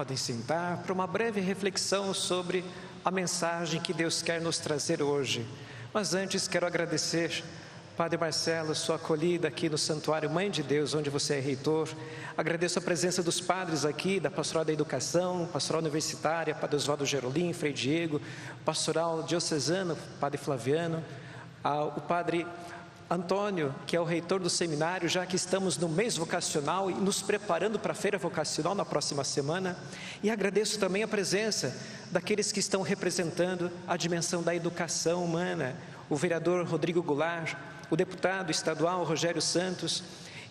Podem sentar para uma breve reflexão sobre a mensagem que Deus quer nos trazer hoje. Mas antes quero agradecer, Padre Marcelo, sua acolhida aqui no Santuário Mãe de Deus, onde você é reitor. Agradeço a presença dos padres aqui, da Pastoral da Educação, Pastoral Universitária, Padre Oswaldo Gerolim, Frei Diego, Pastoral Diocesano, Padre Flaviano, o Padre Antônio, que é o reitor do seminário, já que estamos no mês vocacional e nos preparando para a feira vocacional na próxima semana. E agradeço também a presença daqueles que estão representando a dimensão da educação humana, o vereador Rodrigo Goulart, o deputado estadual Rogério Santos,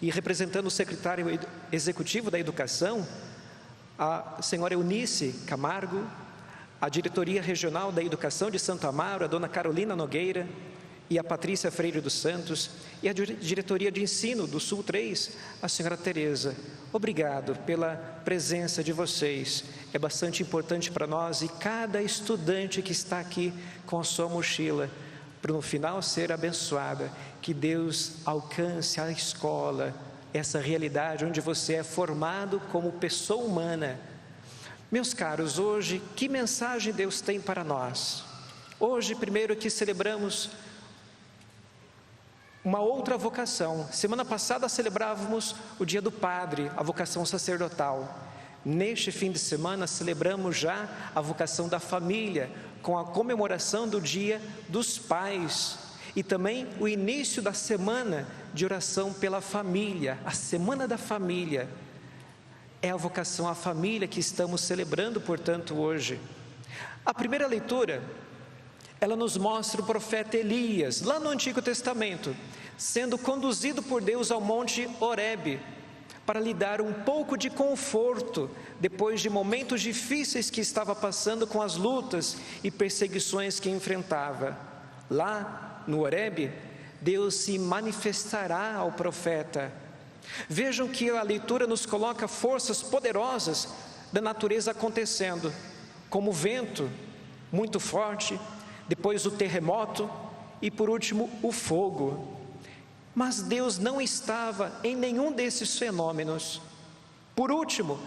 e representando o secretário executivo da educação, a senhora Eunice Camargo, a diretoria regional da educação de Santo Amaro, a dona Carolina Nogueira, e a Patrícia Freire dos Santos, e a diretoria de ensino do Sul 3, a senhora Tereza. Obrigado pela presença de vocês, é bastante importante para nós, e cada estudante que está aqui com a sua mochila, para no final ser abençoada, que Deus alcance a escola, essa realidade onde você é formado como pessoa humana. Meus caros, hoje, que mensagem Deus tem para nós? Hoje, primeiro que celebramos uma outra vocação. Semana passada celebrávamos o Dia do Padre, a vocação sacerdotal. Neste fim de semana celebramos já a vocação da família, com a comemoração do Dia dos Pais. E também o início da semana de oração pela família, a Semana da Família. É a vocação à família que estamos celebrando, portanto, hoje. A primeira leitura, ela nos mostra o profeta Elias, lá no Antigo Testamento, sendo conduzido por Deus ao Monte Horebe, para lhe dar um pouco de conforto, depois de momentos difíceis que estava passando com as lutas e perseguições que enfrentava. Lá no Horebe, Deus se manifestará ao profeta. Vejam que a leitura nos coloca forças poderosas da natureza acontecendo, como o vento muito forte, depois o terremoto e por último o fogo. Mas Deus não estava em nenhum desses fenômenos. Por último,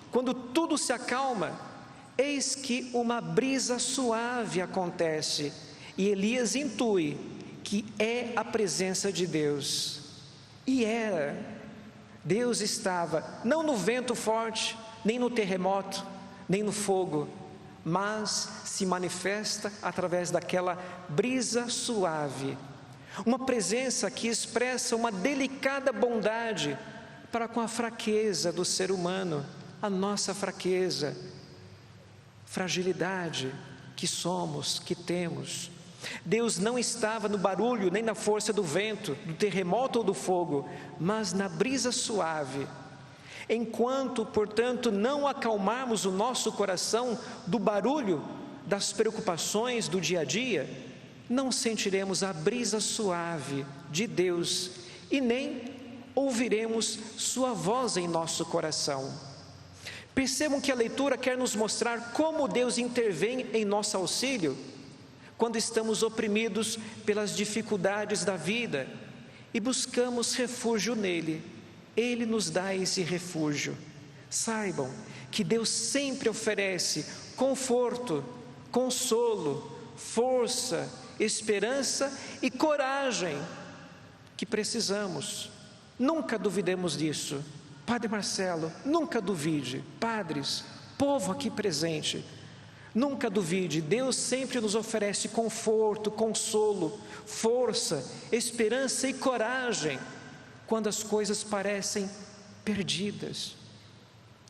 quando tudo se acalma, eis que uma brisa suave acontece e Elias intui que é a presença de Deus. E era. Deus estava não no vento forte, nem no terremoto, nem no fogo, mas se manifesta através daquela brisa suave. Uma presença que expressa uma delicada bondade para com a fraqueza do ser humano, a nossa fraqueza, fragilidade que somos, que temos. Deus não estava no barulho nem na força do vento, do terremoto ou do fogo, mas na brisa suave. Enquanto, portanto, não acalmarmos o nosso coração do barulho das preocupações do dia a dia, não sentiremos a brisa suave de Deus e nem ouviremos sua voz em nosso coração. Percebam que a leitura quer nos mostrar como Deus intervém em nosso auxílio quando estamos oprimidos pelas dificuldades da vida e buscamos refúgio nele. Ele nos dá esse refúgio. Saibam que Deus sempre oferece conforto, consolo, força, esperança e coragem que precisamos. Nunca duvidemos disso. Padre Marcelo, nunca duvide. Padres, povo aqui presente, nunca duvide. Deus sempre nos oferece conforto, consolo, força, esperança e coragem quando as coisas parecem perdidas.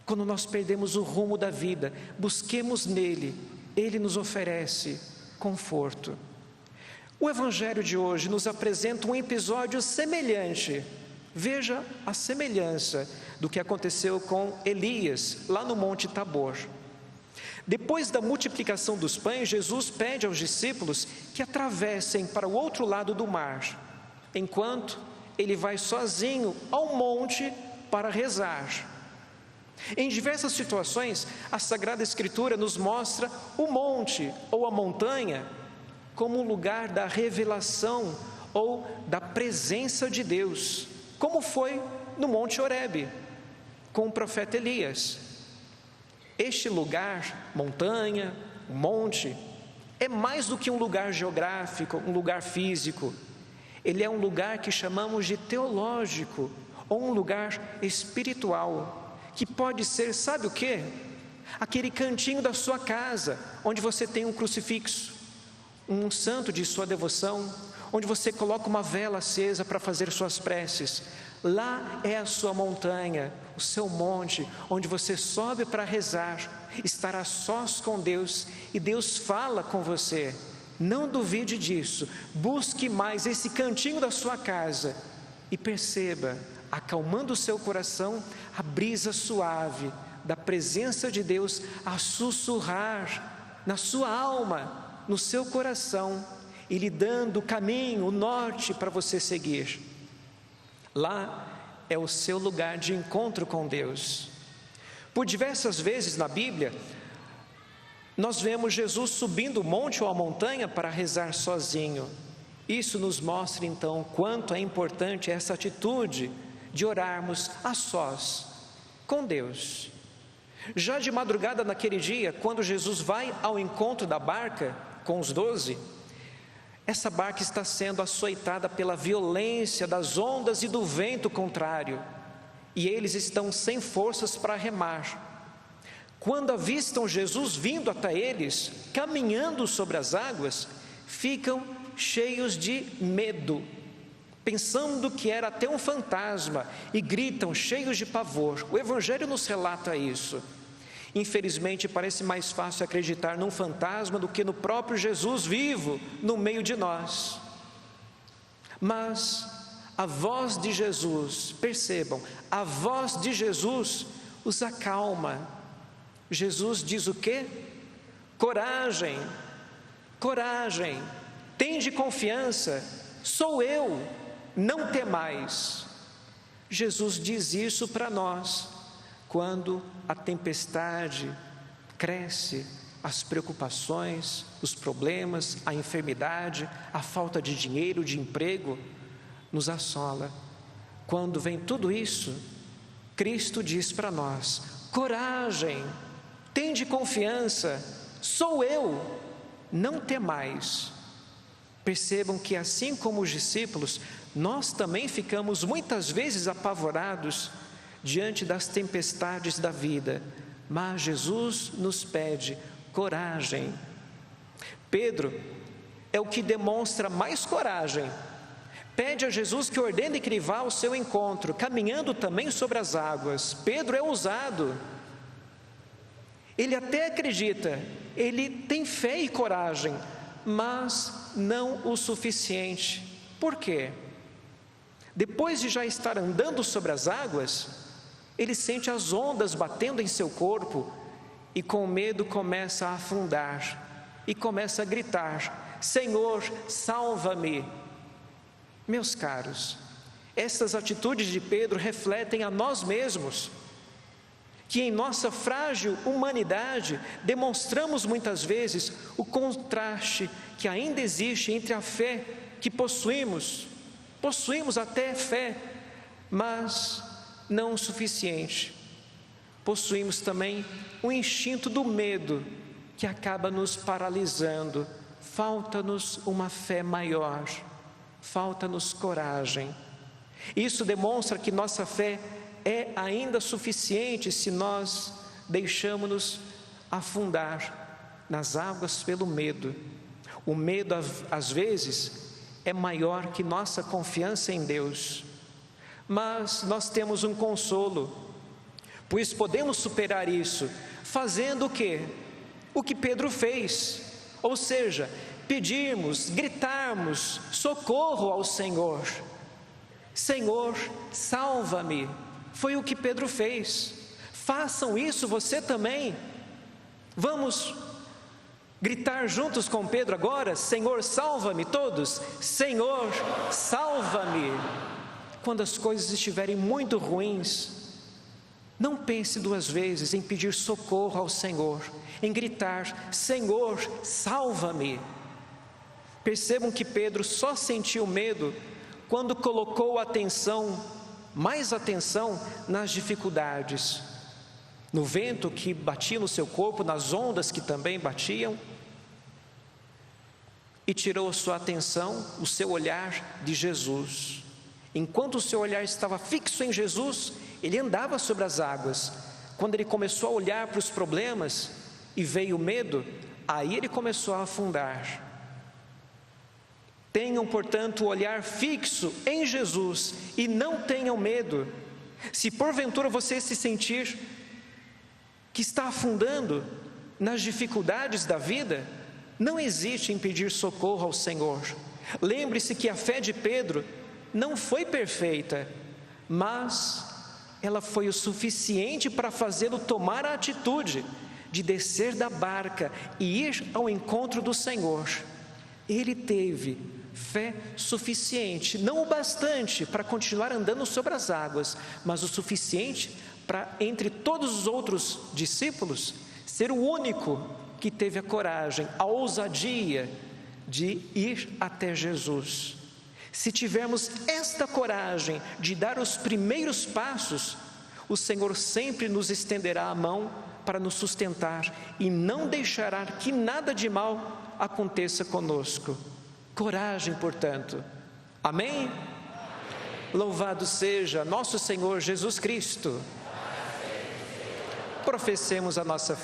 Quando nós perdemos o rumo da vida, busquemos nele. Ele nos oferece conforto. O Evangelho de hoje nos apresenta um episódio semelhante. Veja a semelhança do que aconteceu com Elias, lá no Monte Tabor. Depois da multiplicação dos pães, Jesus pede aos discípulos que atravessem para o outro lado do mar, enquanto ele vai sozinho ao monte para rezar. Em diversas situações, a Sagrada Escritura nos mostra o monte ou a montanha como um lugar da revelação ou da presença de Deus, como foi no Monte Horebe, com o profeta Elias. Este lugar, montanha, monte, é mais do que um lugar geográfico, um lugar físico. Ele é um lugar que chamamos de teológico, ou um lugar espiritual, que pode ser, sabe o quê? Aquele cantinho da sua casa, onde você tem um crucifixo, um santo de sua devoção, onde você coloca uma vela acesa para fazer suas preces. Lá é a sua montanha, o seu monte, onde você sobe para rezar, estar a sós com Deus, e Deus fala com você. Não duvide disso, busque mais esse cantinho da sua casa e perceba, acalmando o seu coração, a brisa suave da presença de Deus a sussurrar na sua alma, no seu coração, e lhe dando o caminho, o norte para você seguir. Lá é o seu lugar de encontro com Deus. Por diversas vezes na Bíblia, nós vemos Jesus subindo o monte ou a montanha para rezar sozinho. Isso nos mostra então quanto é importante essa atitude de orarmos a sós com Deus. Já de madrugada naquele dia, quando Jesus vai ao encontro da barca com os 12, essa barca está sendo açoitada pela violência das ondas e do vento contrário, e eles estão sem forças para remar. Quando avistam Jesus vindo até eles, caminhando sobre as águas, ficam cheios de medo, pensando que era até um fantasma, e gritam cheios de pavor. O Evangelho nos relata isso. Infelizmente, parece mais fácil acreditar num fantasma do que no próprio Jesus vivo no meio de nós. Mas a voz de Jesus, percebam, a voz de Jesus os acalma. Jesus diz o quê? Coragem, coragem, tende confiança, sou eu, não temais. Jesus diz isso para nós. Quando a tempestade cresce, as preocupações, os problemas, a enfermidade, a falta de dinheiro, de emprego, nos assola. Quando vem tudo isso, Cristo diz para nós: coragem, tende confiança, sou eu, não temais. Percebam que assim como os discípulos, nós também ficamos muitas vezes apavorados diante das tempestades da vida, mas Jesus nos pede coragem. Pedro é o que demonstra mais coragem, pede a Jesus que ordene que ele vá ao seu encontro, caminhando também sobre as águas. Pedro é ousado, ele até acredita, ele tem fé e coragem, mas não o suficiente. Por quê? Depois de já estar andando sobre as águas, ele sente as ondas batendo em seu corpo e com medo começa a afundar e começa a gritar: Senhor, salva-me. Meus caros, estas atitudes de Pedro refletem a nós mesmos, que em nossa frágil humanidade demonstramos muitas vezes o contraste que ainda existe entre a fé que possuímos até fé, mas não o suficiente. Possuímos também o instinto do medo, que acaba nos paralisando. Falta-nos uma fé maior, falta-nos coragem. Isso demonstra que nossa fé é ainda suficiente se nós deixamos-nos afundar nas águas pelo medo. O medo, às vezes, é maior que nossa confiança em Deus. Mas nós temos um consolo, pois podemos superar isso, fazendo o quê? O que Pedro fez, ou seja, pedirmos, gritarmos socorro ao Senhor. Senhor, salva-me. Foi o que Pedro fez. Façam isso você também. Vamos gritar juntos com Pedro agora: Senhor, salva-me, todos. Senhor, salva-me. Quando as coisas estiverem muito ruins, não pense duas vezes em pedir socorro ao Senhor, em gritar: Senhor, salva-me. Percebam que Pedro só sentiu medo quando colocou mais atenção nas dificuldades. no vento que batia no seu corpo, nas ondas que também batiam, e tirou a sua atenção, o seu olhar de Jesus. Enquanto o seu olhar estava fixo em Jesus, ele andava sobre as águas. Quando ele começou a olhar para os problemas e veio o medo, aí ele começou a afundar. Tenham, portanto, o olhar fixo em Jesus e não tenham medo. Se porventura você se sentir que está afundando nas dificuldades da vida, não hesite em pedir socorro ao Senhor. Lembre-se que a fé de Pedro não foi perfeita, mas ela foi o suficiente para fazê-lo tomar a atitude de descer da barca e ir ao encontro do Senhor. Ele teve fé suficiente, não o bastante para continuar andando sobre as águas, mas o suficiente para, entre todos os outros discípulos, ser o único que teve a coragem, a ousadia de ir até Jesus. Se tivermos esta coragem de dar os primeiros passos, o Senhor sempre nos estenderá a mão para nos sustentar e não deixará que nada de mal aconteça conosco. Coragem, portanto. Amém? Louvado seja nosso Senhor Jesus Cristo. Professemos a nossa fé.